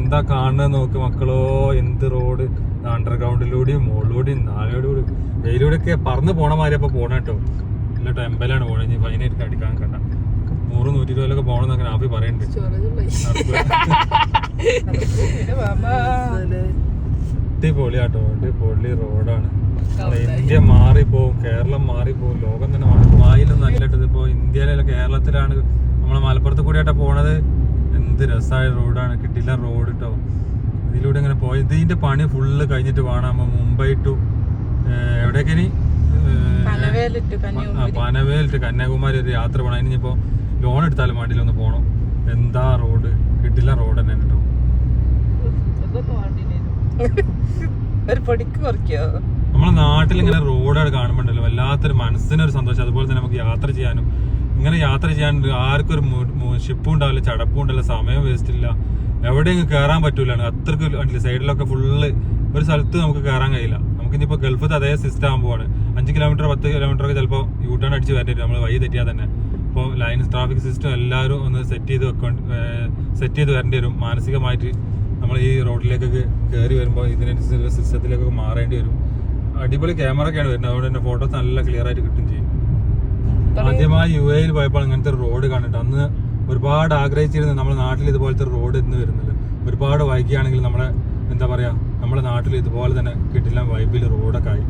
എന്താ കാണുന്നത് നോക്ക് മക്കളോ, എന്ത് റോഡ്. അണ്ടർഗ്രൗണ്ടിലൂടെയും മുകളിലൂടെയും നാലോടുകൂടി വെയിലൂടെ ഒക്കെ പറന്ന് പോണ മാതിരി അപ്പൊ പോണ കേട്ടോ. നല്ല ടെമ്പലാണ് പോണേ. ഇനി ഫൈനായിട്ട് അടിക്കാൻ കണ്ട 100-120 പോണെന്നൊക്കെ നാഫി പറയുന്നുണ്ട്. അടിപൊളിയാട്ടോ, അടിപൊളി റോഡാണ്. ഇന്ത്യ മാറിപ്പോവും, കേരളം മാറിപ്പോവും, ലോകം തന്നെ വായിലൊന്നും നല്ലത്. ഇപ്പൊ ഇന്ത്യയിലല്ല കേരളത്തിലാണ്, നമ്മളെ മലപ്പുറത്ത് കൂടിയായിട്ടാ പോണത്. എന്ത് രസമായ റോഡാണ്, കിട്ടില്ല റോഡ് കേട്ടോ. ഇതിലൂടെ ഇങ്ങനെ പോയി ഇതിന്റെ പണി ഫുള്ള് കഴിഞ്ഞിട്ട് വേണം മുംബൈ ടു എവിടേക്ക് ഇനി പനവേൽ ടു കന്യാകുമാരി ഒരു യാത്ര പോകണം. ഇനിയിപ്പോ ലോൺ എടുത്താലും വണ്ടിയിൽ ഒന്ന് പോണം. എന്താ റോഡ്, കിട്ടില്ല റോഡ് തന്നെ കേട്ടോ. നമ്മളെ നാട്ടിൽ ഇങ്ങനെ റോഡാണ് കാണുമ്പോണ്ടല്ലോ വല്ലാത്തൊരു മനസ്സിനൊരു സന്തോഷം. അതുപോലെ തന്നെ നമുക്ക് യാത്ര ചെയ്യാനും ഇങ്ങനെ യാത്ര ചെയ്യാൻ ആർക്കും ഒരു ഷിപ്പും ഉണ്ടാവില്ല, ചടപ്പും ഉണ്ടല്ല, സമയം വേസ്റ്റ് ഇല്ല, എവിടെയെങ്കിലും കയറാൻ പറ്റൂല. അത്രക്ക് സൈഡിലൊക്കെ ഫുള്ള് ഒരു സ്ഥലത്ത് നമുക്ക് കയറാൻ കഴിയില്ല. നമുക്കിനിപ്പോ ഗൾഫിൽ അതേ സിസ്റ്റം ആകുമ്പോഴാണ് 5 കിലോമീറ്റർ 10 കിലോമീറ്റർ ഒക്കെ ചിലപ്പോൾ യൂ ടേൺ അടിച്ച് വരേണ്ടി വരും നമ്മൾ വഴി തെറ്റിയാൽ തന്നെ. ഇപ്പോൾ ലൈൻ ട്രാഫിക് സിസ്റ്റം എല്ലാവരും ഒന്ന് സെറ്റ് ചെയ്ത് വരേണ്ടി വരും. മാനസികമായിട്ട് നമ്മൾ ഈ റോഡിലേക്കൊക്കെ കയറി വരുമ്പോൾ ഇതിനനുസരിച്ചുള്ള സിസ്റ്റത്തിലേക്കൊക്കെ മാറേണ്ടി വരും. അടിപൊളി ക്യാമറ ഒക്കെയാണ് വരുന്നത്, അതുകൊണ്ട് തന്നെ ഫോട്ടോസ് നല്ല ക്ലിയർ ആയിട്ട് കിട്ടും ചെയ്യും. ആദ്യമായി UAE പോയപ്പോൾ ഇങ്ങനത്തെ ഒരു റോഡ് കണ്ടിട്ട് അന്ന് ഒരുപാട് ആഗ്രഹിച്ചിരുന്നു. നമ്മുടെ നാട്ടിൽ ഇതുപോലത്തെ റോഡ് ഇന്ന് വരുന്നില്ല. ഒരുപാട് വൈകിയാണെങ്കിൽ നമ്മളെ എന്താ പറയാ, നമ്മുടെ നാട്ടിൽ ഇതുപോലെ തന്നെ കിട്ടില്ല വൈബിൽ റോഡൊക്കെ ആയി.